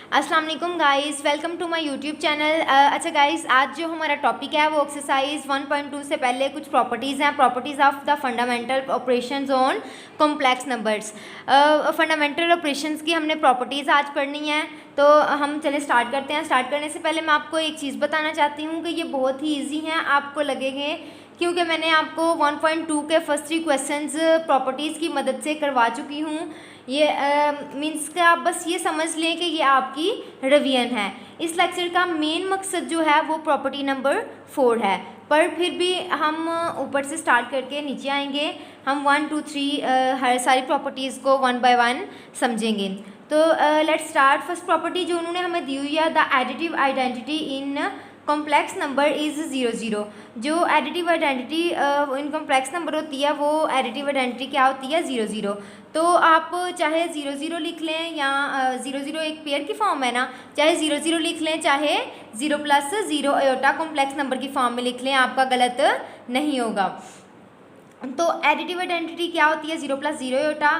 अस्सलाम वालेकुम guys, welcome to my YouTube channel. अच्छा गाइस, आज जो हमारा टॉपिक है वो एक्सरसाइज 1.2 से पहले कुछ प्रॉपर्टीज़ हैं, properties of the fundamental operations on complex numbers. Fundamental operations की हमने प्रॉपर्टीज़ आज पढ़नी है, तो हम चले स्टार्ट करते हैं। स्टार्ट करने से पहले मैं आपको एक चीज़ बताना चाहती हूँ कि ये बहुत ही ईजी हैं, आपको लगेंगे क्योंकि मैंने आपको 1.2 के फर्स्ट 3 क्वेश्चंस प्रॉपर्टीज़ की मदद से करवा चुकी हूँ। ये मीन्स कि आप बस ये समझ लें कि ये आपकी रिवीजन है। इस लेक्चर का मेन मकसद जो है वो प्रॉपर्टी नंबर 4 है, पर फिर भी हम ऊपर से स्टार्ट करके नीचे आएंगे। हम 1 2 3 हर सारी प्रॉपर्टीज़ को 1 बाय 1 समझेंगे। तो लेट्स स्टार्ट। फर्स्ट प्रॉपर्टी जो उन्होंने हमें दी हुई है, the additive identity in complex number is 0 0। जो additive identity in complex number होती है वो एडिटिव आइडेंटिटी क्या होती है? 0 0। तो आप चाहे 0 0 लिख लें या 0 0 एक पेयर की फॉर्म है ना, चाहे 0 0 लिख लें, चाहे 0 + 0 आयोटा कॉम्प्लेक्स नंबर की फॉर्म में लिख लें, आपका गलत नहीं होगा। तो एडिटिव आइडेंटिटी क्या होती है? 0 + 0 आयोटा।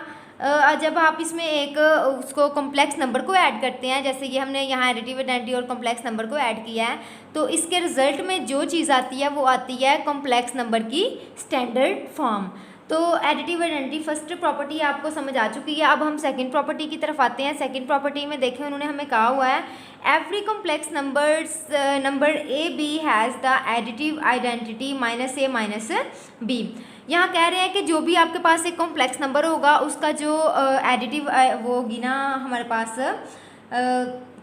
जब आप इसमें एक उसको कॉम्प्लेक्स नंबर को ऐड करते हैं, जैसे ये हमने यहाँ एडिटिव आइडेंटिटी और कॉम्प्लेक्स नंबर को ऐड किया है, तो इसके रिजल्ट में जो चीज़ आती है वो आती है कॉम्प्लेक्स नंबर की स्टैंडर्ड फॉर्म। तो एडिटिव आइडेंटिटी फर्स्ट प्रॉपर्टी आपको समझ आ चुकी है। अब हम सेकंड प्रॉपर्टी की तरफ आते हैं। सेकंड प्रॉपर्टी में देखें उन्होंने हमें कहा हुआ है, every complex number A B has the additive identity -a -b। यहाँ कह रहे हैं कि जो भी आपके पास एक कॉम्प्लेक्स नंबर होगा उसका जो एडिटिव वो होगी ना, हमारे पास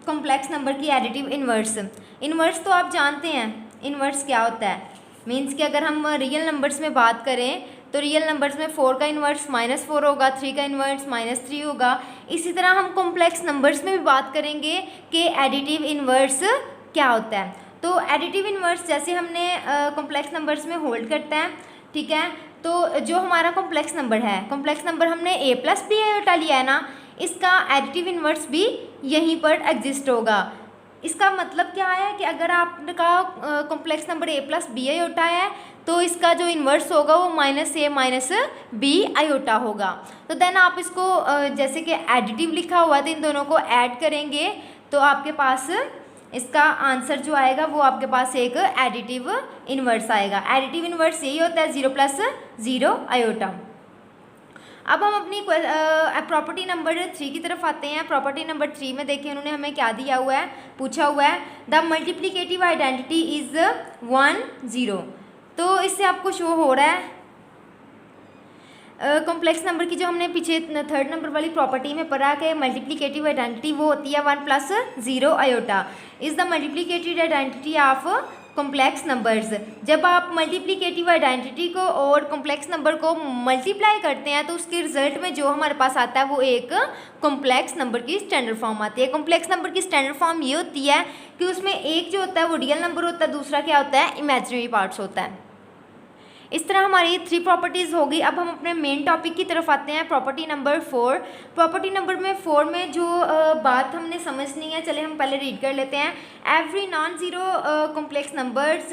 कॉम्प्लेक्स नंबर की एडिटिव इन्वर्स तो आप जानते हैं इन्वर्स क्या होता है। मीन्स कि अगर हम रियल नंबर्स में बात करें तो रियल नंबर्स में 4 का इन्वर्स -4 होगा, 3 का इन्वर्स -3 होगा। इसी तरह हम कॉम्प्लेक्स नंबर्स में भी बात करेंगे कि एडिटिव इन्वर्स क्या होता है। तो एडिटिव इन्वर्स जैसे हमने कॉम्प्लेक्स नंबर्स में होल्ड करता है, ठीक है। तो जो हमारा कॉम्प्लेक्स नंबर है, कॉम्प्लेक्स नंबर हमने a + b आयोटा लिया है ना, इसका एडिटिव इन्वर्स भी यहीं पर एग्जिस्ट होगा। इसका मतलब क्या है कि अगर आपका complex number a + b iota है तो इसका जो इन्वर्स होगा वो -a -b आयोटा होगा। तो देन आप इसको जैसे कि एडिटिव लिखा हुआ है तो इन दोनों को ऐड करेंगे तो आपके पास इसका आंसर जो आएगा वो आपके पास एक एडिटिव इन्वर्स आएगा। एडिटिव इन्वर्स यही होता है 0 + 0 आयोटा। अब हम अपनी प्रॉपर्टी नंबर 3 की तरफ आते हैं। प्रॉपर्टी नंबर 3 में देखिए उन्होंने हमें क्या दिया हुआ है, पूछा हुआ है द मल्टीप्लिकेटिव आइडेंटिटी इज़ 1 0। तो इससे आपको शो हो रहा है कॉम्प्लेक्स नंबर की जो हमने पीछे 3rd नंबर वाली प्रॉपर्टी में पढ़ा कि मल्टीप्लिकेटिव आइडेंटिटी वो होती है 1 + 0 iota is the multiplicative identity of complex numbers. जब आप मल्टीप्लिकेटिव आइडेंटिटी को और कॉम्प्लेक्स नंबर को मल्टीप्लाई करते हैं तो उसके रिजल्ट में जो हमारे पास आता है वो एक कॉम्प्लेक्स नंबर की स्टैंडर्ड फॉर्म आती है। कॉम्प्लेक्स नंबर की स्टैंडर्ड फॉर्म ये होती है कि उसमें एक जो होता है वो रियल नंबर होता है, दूसरा क्या होता है? इमेजिनरी पार्ट्स होता है। इस तरह हमारी 3 प्रॉपर्टीज़ होगी। अब हम अपने मेन टॉपिक की तरफ आते हैं, प्रॉपर्टी नंबर 4। प्रॉपर्टी नंबर 4 में जो बात हमने समझनी है, चले हम पहले रीड कर लेते हैं। Every non zero complex numbers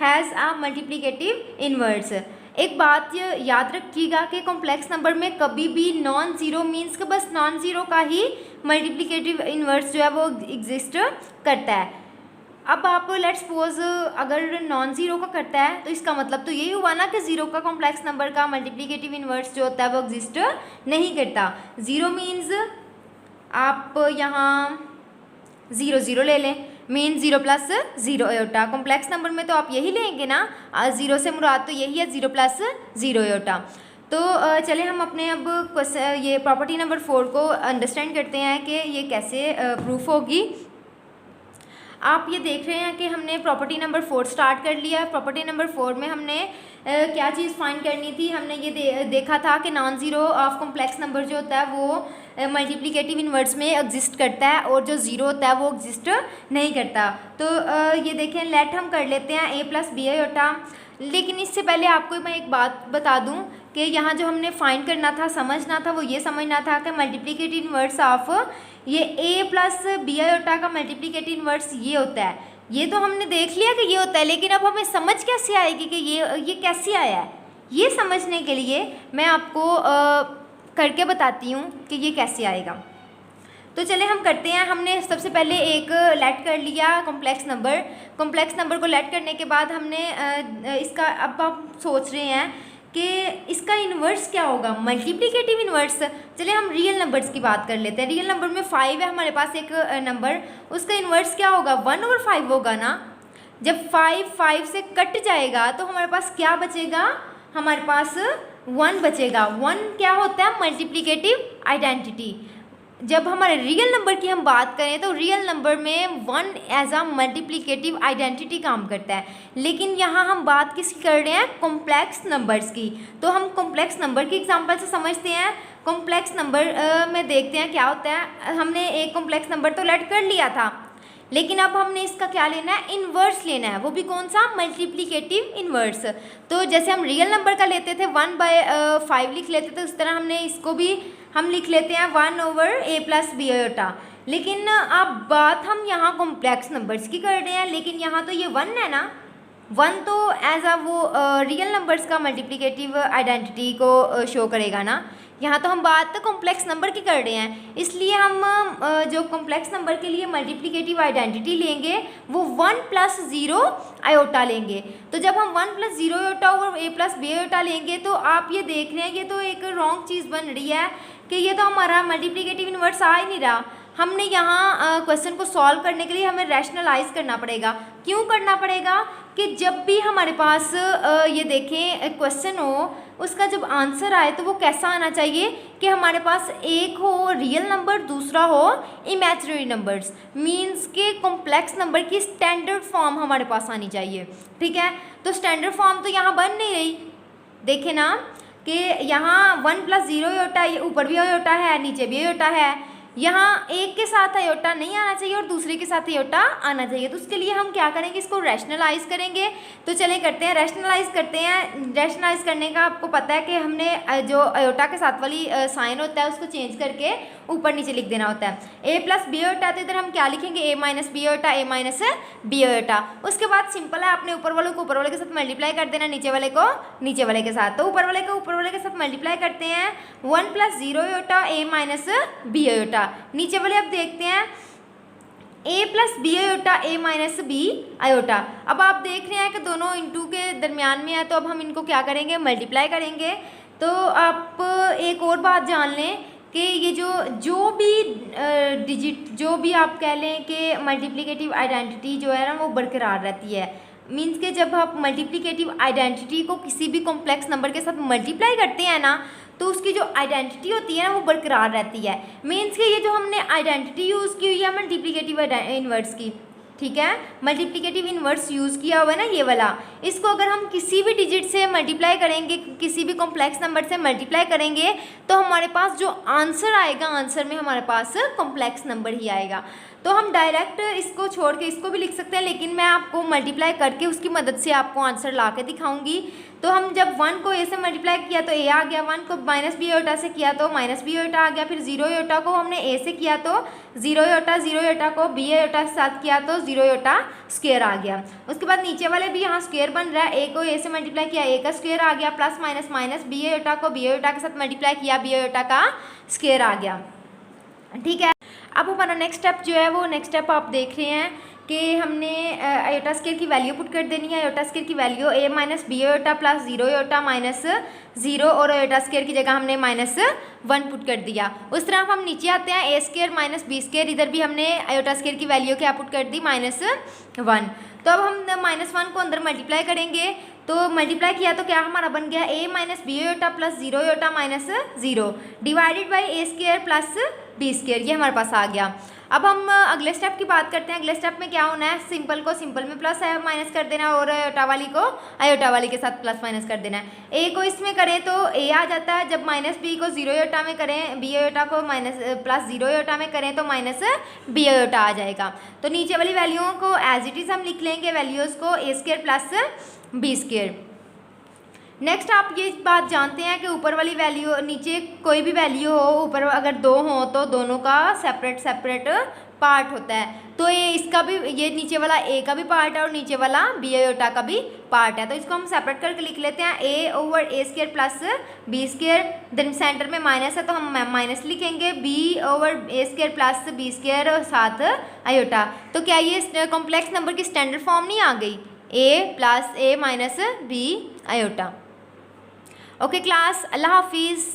has a multiplicative inverse. एक बात याद रखिएगा कि कॉम्प्लेक्स नंबर में कभी भी नॉन ज़ीरो मीन्स कि बस नॉन ज़ीरो का ही मल्टीप्लिकेटिव इन्वर्स जो है वो एग्जिस्ट करता है। अब आप लेट्स सपोज अगर नॉन ज़ीरो का करता है तो इसका मतलब तो यही हुआ ना कि ज़ीरो का कॉम्प्लेक्स नंबर का मल्टीप्लिकेटिव इन्वर्स जो होता है वो एग्जिस्ट नहीं करता। ज़ीरो मीन्स आप यहाँ 0 0 ले लें, मीन 0 + 0 आयोटा। कॉम्प्लेक्स नंबर में तो आप यही लेंगे ना, 0 से मुराद तो यही है 0 + 0 आयोटा। तो चले हम अपने अब ये प्रॉपर्टी नंबर 4 को अंडरस्टैंड करते हैं कि ये कैसे प्रूफ होगी। आप ये देख रहे हैं कि हमने प्रॉपर्टी नंबर 4 स्टार्ट कर लिया। प्रॉपर्टी नंबर 4 में हमने क्या चीज़ फाइंड करनी थी? हमने ये देखा था कि non zero of complex number जो होता है वो मल्टीप्लिकेटिव इन्वर्स में एग्जिस्ट करता है और जो ज़ीरो होता है वो एग्जिस्ट नहीं करता। तो ये देखें, लेट हम कर लेते हैं a + b आयोटा। लेकिन इससे पहले आपको मैं एक बात बता दूं कि यहाँ जो हमने फाइंड करना था, समझना था, वो ये समझना था कि मल्टीप्लिकेटिव इन्वर्स ऑफ ये a + b आयोटा का मल्टीप्लिकेटिव इन्वर्स ये होता है। ये तो हमने देख लिया कि ये होता है, लेकिन अब हमें समझ कैसे आएगी कि ये कैसे आया है? ये समझने के लिए मैं आपको करके बताती हूँ कि ये कैसे आएगा। तो चले हम करते हैं। हमने सबसे पहले एक लेट कर लिया कॉम्प्लेक्स नंबर को लेट करने के बाद हमने इसका, अब आप सोच रहे हैं कि इसका इन्वर्स क्या होगा, मल्टीप्लिकेटिव इन्वर्स। चलिए हम रियल नंबर्स की बात कर लेते हैं। रियल नंबर में 5 है हमारे पास एक नंबर, उसका इन्वर्स क्या होगा, 1/5 होगा ना। जब 5 से कट जाएगा तो हमारे पास क्या बचेगा, हमारे पास 1 बचेगा। 1 क्या होता है, मल्टीप्लिकेटिव आइडेंटिटी। जब हमारे रियल नंबर की हम बात करें तो रियल नंबर में 1 एज अ मल्टीप्लिकेटिव आइडेंटिटी काम करता है, लेकिन यहाँ हम बात किसकी कर रहे हैं, कॉम्प्लेक्स नंबर्स की। तो हम कॉम्प्लेक्स नंबर की एग्जांपल से समझते हैं। कॉम्प्लेक्स नंबर में देखते हैं क्या होता है। हमने एक कॉम्प्लेक्स नंबर तो लेट कर लिया था, लेकिन अब हमने इसका क्या लेना है, इन्वर्स लेना है। वो भी कौन सा, मल्टीप्लिकेटिव इन्वर्स। तो जैसे हम रियल नंबर का लेते थे 1/5 लिख लेते थे, उस तरह हमने इसको भी हम लिख लेते हैं 1/a + b आयोटा। लेकिन अब बात हम यहाँ कॉम्प्लेक्स नंबर्स की कर रहे हैं, लेकिन यहाँ तो ये 1 है ना। 1 तो एज आ वो रियल नंबर्स का मल्टीप्लिकेटिव आइडेंटिटी को शो करेगा ना। यहाँ तो हम बात कॉम्प्लेक्स नंबर की कर रहे हैं, इसलिए हम जो कॉम्प्लेक्स नंबर के लिए मल्टीप्लिकेटिव आइडेंटिटी लेंगे वो 1 + 0 आयोटा लेंगे। तो जब हम 1 + 0 आयोटा और a + b आयोटा लेंगे तो आप ये देख रहे हैं ये तो एक रॉन्ग चीज़ बन रही है कि ये तो हमारा मल्टीप्लिकेटिव इन्वर्स आ ही नहीं रहा। हमने यहाँ क्वेश्चन को सॉल्व करने के लिए हमें रैशनलाइज करना पड़ेगा। क्यों करना पड़ेगा कि जब भी हमारे पास ये देखें क्वेश्चन हो, उसका जब आंसर आए तो वो कैसा आना चाहिए कि हमारे पास एक हो रियल नंबर, दूसरा हो इमेजिनरी नंबर्स। मींस के कॉम्प्लेक्स नंबर की स्टैंडर्ड फॉर्म हमारे पास आनी चाहिए। ठीक है, तो स्टैंडर्ड फॉर्म तो यहाँ बन नहीं रही। देखें ना कि यहाँ 1 + 0 आयोटा, ये ऊपर भी आयोटा है नीचे भी आयोटा है। यहाँ एक के साथ आयोटा नहीं आना चाहिए और दूसरे के साथ आयोटा आना चाहिए। तो उसके लिए हम क्या करेंगे, इसको रैशनलाइज करेंगे। तो चलें करते हैं, रैशनलाइज करते हैं। रैशनलाइज करने का आपको पता है कि हमने जो आयोटा के साथ वाली साइन होता है उसको चेंज करके ऊपर नीचे लिख देना होता है। a + b आयोटा, तो इधर हम क्या लिखेंगे, a - b iota, a - b iota. उसके बाद सिंपल है, आपने ऊपर वाले को ऊपर वाले के साथ मल्टीप्लाई कर देना, नीचे वाले को नीचे वाले के साथ। तो ऊपर वाले को ऊपर वाले के साथ मल्टीप्लाई करते हैं, 1 + 0 आयोटा, a - b आयोटा। नीचे वाले अब देखते हैं a + b iota, a - b iota. अब आप देख रहे हैं कि दोनों इंटू के दरमियान में है, तो अब हम इनको क्या करेंगे, मल्टीप्लाई करेंगे। तो आप एक और बात जान लें कि ये जो भी डिजिट, जो भी आप कह लें कि मल्टीप्लिकेटिव आइडेंटिटी जो है ना वो बरकरार रहती है। मींस के जब आप मल्टीप्लिकेटिव आइडेंटिटी को किसी भी कॉम्प्लेक्स नंबर के साथ मल्टीप्लाई करते हैं ना, तो उसकी जो आइडेंटिटी होती है ना वो बरकरार रहती है। मींस के ये जो हमने आइडेंटिटी यूज़ की हुई है मल्टीप्लिकेटिव इन्वर्स की, ठीक है, मल्टीप्लिकेटिव इन्वर्स यूज़ किया हुआ है ना ये वाला, इसको अगर हम किसी भी डिजिट से मल्टीप्लाई करेंगे, किसी भी कॉम्प्लेक्स नंबर से मल्टीप्लाई करेंगे, तो हमारे पास जो आंसर आएगा, आंसर में हमारे पास कॉम्प्लेक्स नंबर ही आएगा। तो हम डायरेक्ट इसको छोड़ के इसको भी लिख सकते हैं, लेकिन मैं आपको मल्टीप्लाई करके उसकी मदद से आपको आंसर ला के दिखाऊंगी। तो हम जब 1 को a से मल्टीप्लाई किया तो a आ गया, 1 को - b आयोटा से किया तो -b आयोटा आ गया, फिर 0 आयोटा को हमने a से किया तो 0 आयोटा, 0 आयोटा को b आयोटा के साथ किया तो 0 आयोटा स्क्वायर आ गया। उसके बाद नीचे वाले भी यहाँ स्क्वायर बन रहा है, a को a से मल्टीप्लाई किया, a का स्क्वायर आ गया, प्लस माइनस b आयोटा को b आयोटा के साथ मल्टीप्लाई किया, b आयोटा का स्क्वायर आ गया। ठीक है, अब हमारा नेक्स्ट स्टेप जो है वो नेक्स्ट स्टेप आप देख रहे हैं कि हमने आयोटा स्क्वायर की वैल्यू पुट कर देनी है। आयोटा स्क्वायर की value a - b iota plus 0 iota -0 और आयोटा स्क्वायर की जगह हमने -1 पुट कर दिया। उस तरह हम नीचे आते हैं, a स्क्वायर - b स्क्वायर, इधर भी हमने आयोटा स्क्वायर की वैल्यू क्या पुट कर दी, -1। तो अब हम -1 को अंदर मल्टीप्लाई करेंगे, तो मल्टीप्लाई किया तो क्या हमारा बन गया, a - b iota plus 0 iota -0 divided by a square plus b square, ये हमारे पास आ गया। अब हम अगले स्टेप की बात करते हैं। अगले स्टेप में क्या होना है, सिंपल को सिंपल में प्लस माइनस कर देना और आयोटा वाली को आयोटा वाली के साथ प्लस माइनस कर देना है। a को इसमें करें तो a आ जाता है, जब -b को 0 आयोटा में करें, b आयोटा को प्लस 0 आयोटा में करें तो -b आयोटा आ जाएगा। तो नीचे वाली वैल्यूओं को एज इट इज़ हम लिख लेंगे, वैल्यूज़ को a square plus b square. Next आप ये बात जानते हैं कि ऊपर वाली वैल्यू, नीचे कोई भी वैल्यू हो, ऊपर अगर 2 हो तो दोनों का सेपरेट पार्ट होता है। तो ये इसका भी, ये नीचे वाला ए का भी पार्ट है और नीचे वाला बी आयोटा का भी पार्ट है। तो इसको हम सेपरेट करके लिख लेते हैं, A over A square plus B square, then centre में माइनस है तो हम माइनस लिखेंगे, B over A square plus B square और साथ आयोटा। तो क्या ये कॉम्प्लेक्स नंबर की स्टैंडर्ड फॉर्म नहीं आ गई, A plus A minus B iota. Okay class, अल्लाह हाफिज़।